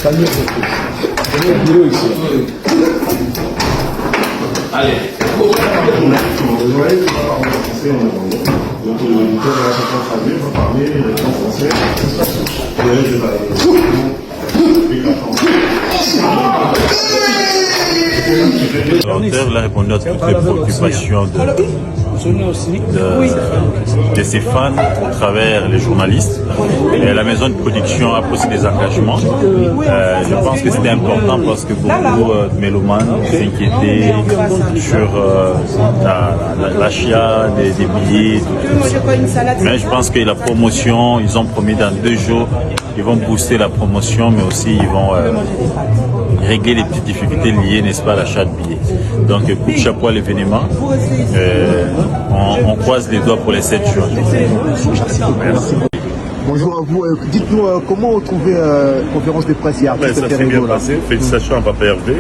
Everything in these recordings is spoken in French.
Allez. Il a répondu à toutes les préoccupations de ses fans à travers les journalistes. Et la maison de production a pris des engagements. Je pense que c'était important parce que beaucoup de mélomanes s'inquiétaient sur l'achat des billets. Mais je pense que la promotion, ils ont promis dans 2 jours, ils vont booster la promotion, mais aussi ils vont régler les petites difficultés liées, n'est-ce pas, à l'achat de billets. Donc, coup de chapeau à l'événement. On croise les doigts pour les 7 juin. Merci. Bonjour à vous. Dites-nous comment vous trouvez la conférence de presse hier. Ça s'est bien passé. Félicitations à Papa Hervé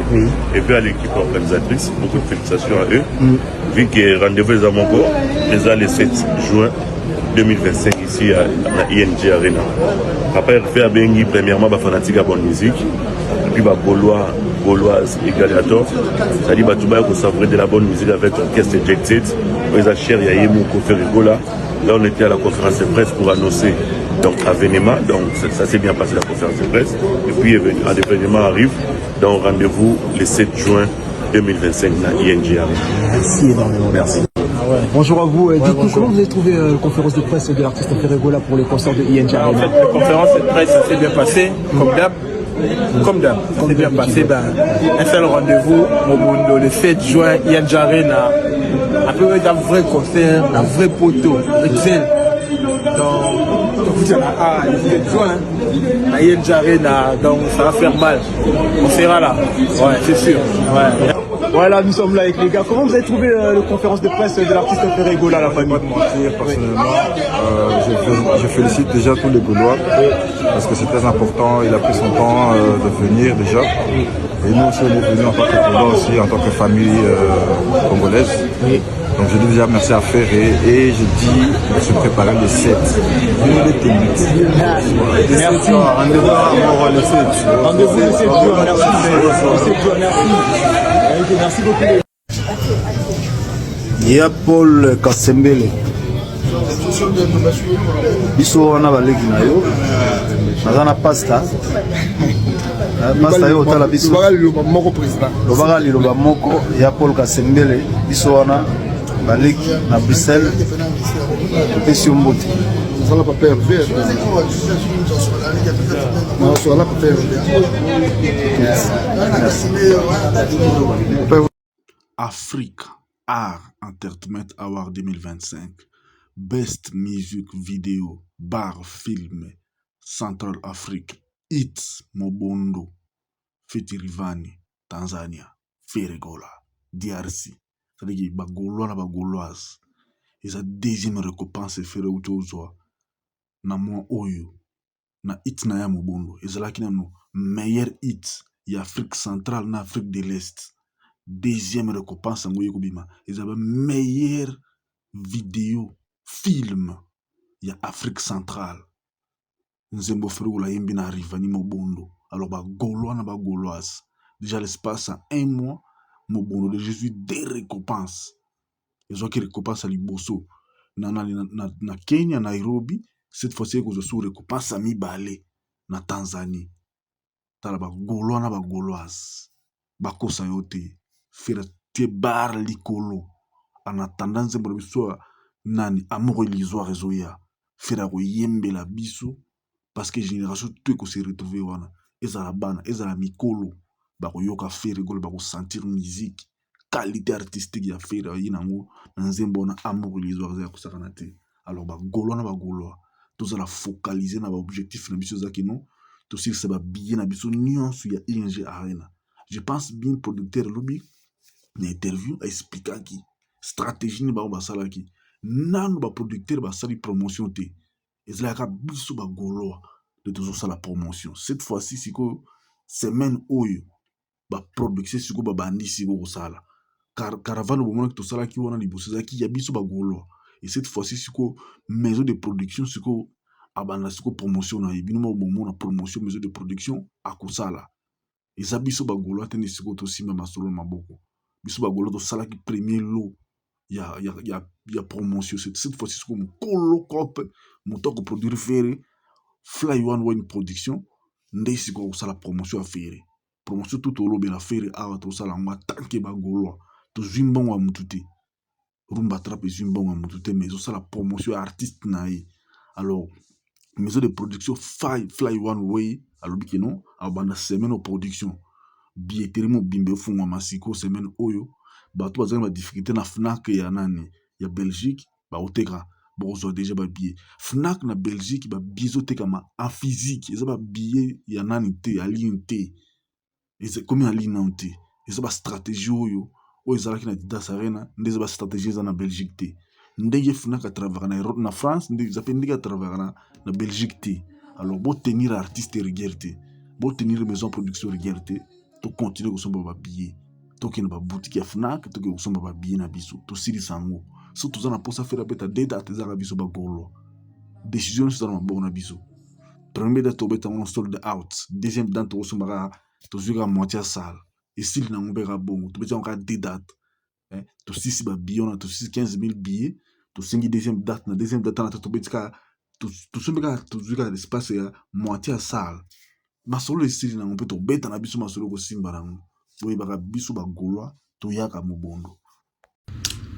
et puis à l'équipe organisatrice. Beaucoup de félicitations à eux. Vu que rendez-vous les Amongo, déjà le 7 juin 2025 ici à la ING Arena. Papa Hervé a bien dit premièrement fanatique à bonne musique. Et puis Gauloise et Gladiator. C'est-à-dire que tu vas savourer de la bonne musique avec l'orchestre Ejected. Les achers, il y a Yemoko Ferrigola. Là, on était à la conférence de presse pour annoncer donc Avenema. Donc, ça s'est bien passé la conférence de presse. Et puis, un événement arrive. Donc, rendez-vous le 7 juin 2025 à ING Arena. Merci énormément. Merci. Bonjour à vous. Dites-nous comment vous avez trouvé la conférence de presse de l'artiste Ferrigola pour le concert de ING Arena. En fait, la conférence de presse s'est bien passée, comme d'hab. Ça s'est bien passé. Un seul rendez-vous au Mundo le 7 juin, ING Arena. Un peu d'un vrai concert, d'un vrai poteau, Excel. Donc, le 7 juin, à ING Arena, donc ça va faire mal. On sera là, ouais, c'est sûr. Ouais. Voilà, nous sommes là avec les gars. Comment vous avez trouvé la conférence de presse de l'artiste Ferrigola, la famille? Pas de mentir, personnellement, je félicite déjà tous les Gaulois parce que c'est très important. Il a pris son temps de venir déjà. Et nous aussi, on est venus en tant que Gaulois aussi, en tant que famille congolaise. Donc je dis déjà merci à Ferré et je dis de se préparer le 7. Merci. Rendez-vous le 7 juin. Merci beaucoup. Il y a Paul Kasembele. Biso wana baleki na yo. Nazana pasta. Pasta yo otala biso. Loba moko président. Loba liloba moko ya Paul Kasembele. Biso wana baleki na Bruxelles. Pesi mbote. Nazala papa Hervé. Nazala papa Hervé. Merci. Afrique Art Entertainment Award 2025. Best Music Video, Bar Film, Central Afrique, Hits Mobondo, Fetirivani, Tanzania, Ferrigola, DRC. C'est-à-dire que Bagolois na Bagoloise. Et sa deuxième récompense est fait au na moi oyo na hits na ya Mobondo. Et c'est là qu'il y a nos meilleurs hits. Il y a Afrique centrale na Afrique de l'Est. Deuxième récompense en Goyekobima. Ils avaient meilleure vidéo, film. Il y a Afrique centrale. Nzembo Ferrigola yembi na Rivani Mobondo. Alors, Gaulois na Gauloise. Déjà, l'espace en 1 mois, Mobondo de Jésus, des récompenses. Ils ont qui récompense à Liboso. Na Kenya, Nairobi, cette fois-ci, ils ont sous récompense à Mibale, na Tanzanie. Tala Gaulois na Gauloise. Bakosa yote. Faire te bar likolo en attendant nzembo na biso nani amour illusoire ezoya faire ko yembe la biso parce que génération tout ko se retrouver wana ezala bana ezala mikolo ba ko yoka faire gol ba ko sentir musique qualité artistique ya faire yinango nzembo na amour illusoire za ko sakana te alors ba golo na ba golo tous la focaliser na ba objectif na biso za kino to si c'est ba bien na biso nuance ya ING Arena. Je pense bien producteur lobby une interview expliquant qui stratégie ni ba basala ki nanu ba producteur ba sali promotion te ezalaka biso ba golo de toujours ça la promotion cette fois-ci siko semaine oyo ba production siko ba bandi siko ko sala caravane au moment que to sala ki wana liboso zaki ya biso ba golo et cette fois-ci siko maison de production siko abanda siko promotion na yebino mo na promotion maison de production akosala eza biso bagolo atende siko to simba masolo maboko biso bagolo to salaki premier lot ya promotion cette fois-ci siko mokolo cop motoko produire fere Fly One Wine production nde siko kosala promotion ya fere promotion tout olobela fere awa tosala ngo tanke bagolo to zimbongo ya mutu te rumba trappe zimbongo ya mutu te mais osala promotion ya artiste na ye alors maison de production Fly One Way alobi ke non abanda semaine de production billetterie mo bimbe fungwa masiko semaine oyo bato bazali ba difficulté na Fnac ya nani ya Belgique ba oteka bozo déjà ba billet Fnac na Belgique ba bizo teka ma en physique eza ba billet ya nani te ya ligne te eza combien en ligne te eza ba stratégie oyo ezalaki na Didas Arena ndeza ba stratégie eza na Belgique te ndenge Fnac a travaillé na France ndenge a travaillé na Belgique te alors bon tenir artiste rigueur te bon tenir maison production rigueur te to continuer kosomba ba billet to kena ba boutique ya Fnac to kosomba ba billet na biso to siri sango so to zana posa faire beta data tezaka biso ba golo décision sur na bon na biso premier date to beta on sold out deuxième date to kosomba to zuka moitié salle et s'il na ngobera bon to beta on ka deux dates to 6 ba billets to 15 000 billets to 5 deuxième date na to betika to sombeka to zuka l'espace ya moitié à salle masolo esili na ngompe to beta na biso masolo ko simba nango boye baka biso ba golwa to yaka mobondo.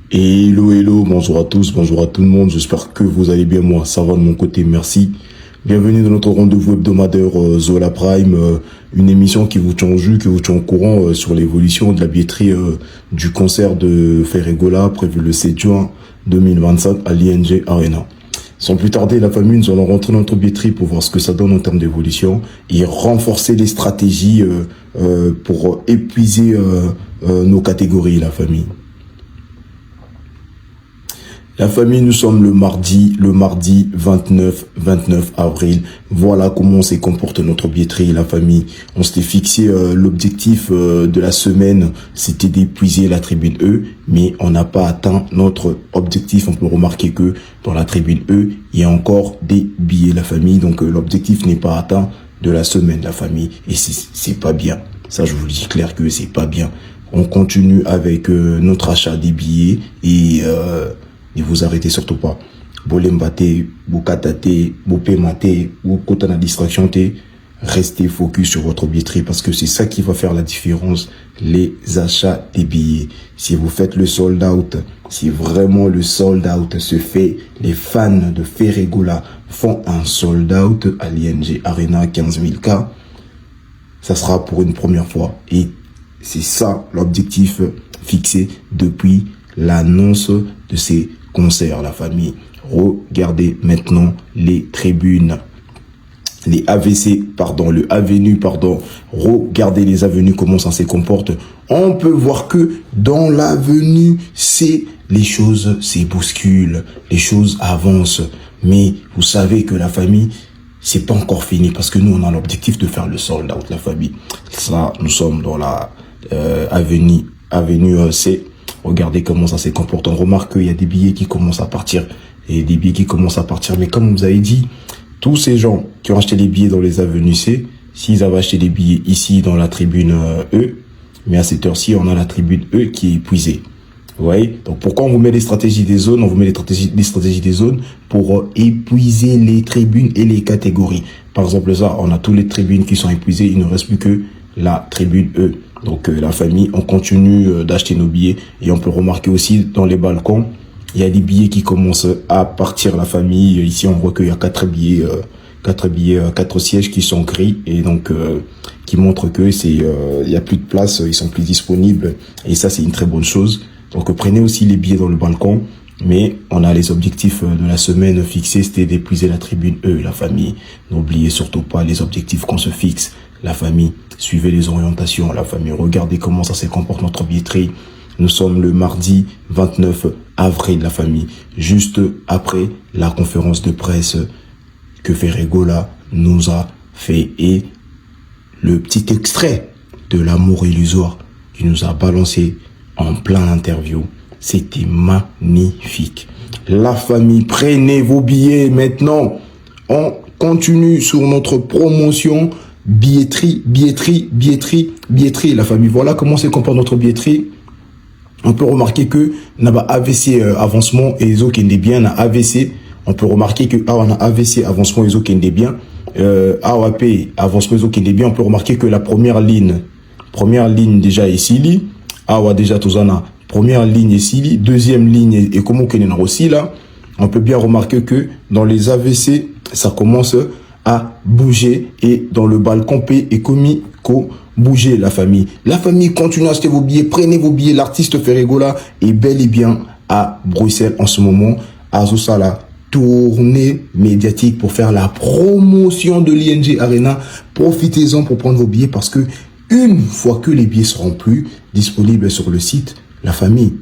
Hello, bonjour à tous, bonjour à tout le monde, j'espère que vous allez bien, moi ça va de mon côté, merci. Bienvenue dans notre rendez-vous hebdomadaire Zola Prime, une émission qui vous tient au jus, qui vous tient au courant sur l'évolution de la billetterie du concert de Ferregola prévu le 7 juin 2025 à l'ING Arena. Sans plus tarder, la famille, nous allons rentrer dans notre billetterie pour voir ce que ça donne en termes d'évolution et renforcer les stratégies pour épuiser nos catégories, la famille. La famille, nous sommes le mardi 29 avril. Voilà comment se comporte notre billetterie, la famille. On s'était fixé l'objectif de la semaine, c'était d'épuiser la tribune E, mais on n'a pas atteint notre objectif. On peut remarquer que dans la tribune E, il y a encore des billets, la famille. Donc l'objectif n'est pas atteint de la semaine, la famille. Et c'est pas bien. Ça, je vous le dis clair que c'est pas bien. On continue avec notre achat des billets et ne vous arrêtez surtout pas. Bolembate, Bokatate, Bopemate, ou Kotana distraction, restez focus sur votre billetterie parce que c'est ça qui va faire la différence, les achats des billets. Si vous faites le sold out, si vraiment le sold out se fait, les fans de Ferregola font un sold out à l'ING Arena 15 000 cas, ça sera pour une première fois. Et c'est ça l'objectif fixé depuis l'annonce de ces concerts, la famille. Regardez maintenant les tribunes, les AVC, pardon, le avenue, pardon. Regardez les avenues, comment ça se comporte. On peut voir que dans l'avenue, les choses se bousculent, les choses avancent. Mais vous savez que la famille, c'est pas encore fini parce que nous, on a l'objectif de faire le sold out, la famille. Ça, nous sommes dans la avenue C. Regardez comment ça se comporte. On remarque qu'il y a des billets qui commencent à partir. Et des billets qui commencent à partir. Mais comme vous avez dit, tous ces gens qui ont acheté des billets dans les avenues C, s'ils avaient acheté des billets ici dans la tribune E, mais à cette heure-ci, on a la tribune E qui est épuisée. Vous voyez? Donc pourquoi on vous met les stratégies des zones? On vous met les stratégies des zones pour épuiser les tribunes et les catégories. Par exemple, ça, on a toutes les tribunes qui sont épuisées. Il ne reste plus que la tribune E. Donc la famille, on continue d'acheter nos billets et on peut remarquer aussi dans les balcons, il y a des billets qui commencent à partir, la famille. Ici, on voit qu'il y a 4 sièges qui sont gris et donc qui montrent que il y a plus de place, ils sont plus disponibles et ça c'est une très bonne chose. Donc prenez aussi les billets dans le balcon, mais on a les objectifs de la semaine fixés, c'était d'épuiser la tribune E, la famille. N'oubliez surtout pas les objectifs qu'on se fixe, la famille. Suivez les orientations, la famille. Regardez comment ça se comporte notre billetterie. Nous sommes le mardi 29 avril, la famille. Juste après la conférence de presse que Ferregola nous a fait et le petit extrait de l'amour illusoire qu'il nous a balancé en plein interview. C'était magnifique. La famille, prenez vos billets maintenant. On continue sur notre promotion billetterie, la famille. Voilà comment se comporte notre billetterie. On peut remarquer que n'a pas AVC avancement et les autres qui est bien, AVC. On peut remarquer que on a AVC avancement et les autres qui est bien. AOP avancement et les autres qui est bien. On peut remarquer que la première ligne déjà ici, AWA déjà Tozana, première ligne ici, deuxième ligne et comment qu'on est aussi là. On peut bien remarquer que dans les AVC, ça commence à bouger et dans le balcon P et commis bouger la famille. La famille continue à acheter vos billets, prenez vos billets. L'artiste Ferregola est bel et bien à Bruxelles en ce moment, à Zosala. Tournée médiatique pour faire la promotion de l'ING Arena. Profitez-en pour prendre vos billets parce que une fois que les billets seront plus disponibles sur le site, la famille,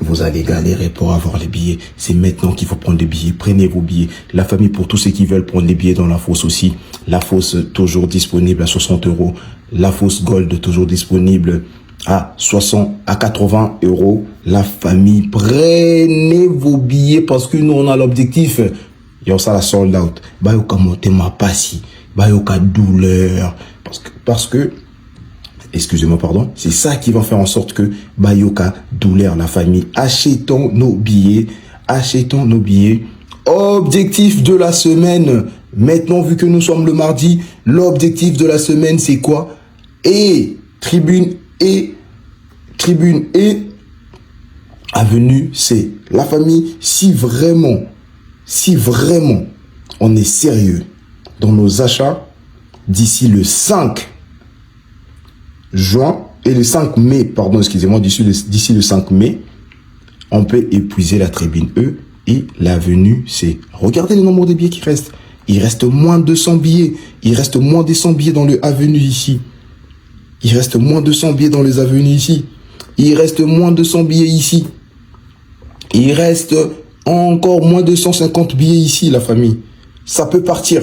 vous allez galérer pour avoir les billets. C'est maintenant qu'il faut prendre des billets. Prenez vos billets. La famille, pour tous ceux qui veulent prendre des billets dans la fosse aussi. La fosse toujours disponible à 60 €. La fosse Gold toujours disponible à 80 €. La famille, prenez vos billets parce que nous, on a l'objectif. Il y a ça la sold out. Bayoka monte ma passi. Bayoka douleur. Parce que excusez-moi, pardon, c'est ça qui va faire en sorte que Bayoka, douleur, la famille, achetons nos billets. Objectif de la semaine, maintenant vu que nous sommes le mardi, l'objectif de la semaine c'est quoi? Tribune et avenue C. La famille, si vraiment on est sérieux dans nos achats, d'ici le 5 juin et le 5 mai, pardon, excusez-moi, d'ici le 5 mai, on peut épuiser la tribune E et l'avenue C. Regardez le nombre de billets qui restent. Il reste moins de 200 billets. Il reste moins de 100 billets dans le avenue ici. Il reste moins de 100 billets dans les avenues ici. Il reste moins de 100 billets ici. Il reste encore moins de 150 billets ici, la famille. Ça peut partir.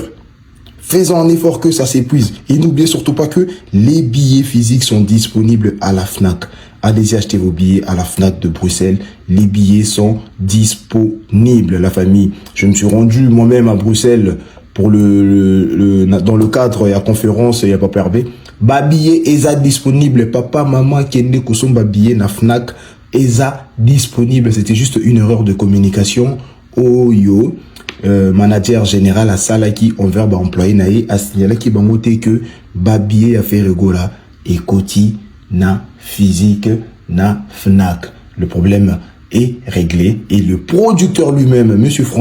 Faisons un effort que ça s'épuise. Et n'oubliez surtout pas que les billets physiques sont disponibles à la FNAC. Allez-y acheter vos billets à la FNAC de Bruxelles. Les billets sont disponibles, la famille. Je me suis rendu moi-même à Bruxelles pour dans le cadre de la conférence, il y a pas perdu. Babillet ESA disponible. Papa, maman, qui est kosom babillet na FNAC ESA disponible. C'était juste une erreur de communication. Oh yo. Manager général à Salaki envers employé naï a signalé qu'il va monter que babillet a fait rigola et Koti na physique na FNAC. Le problème est réglé et le producteur lui-même, monsieur François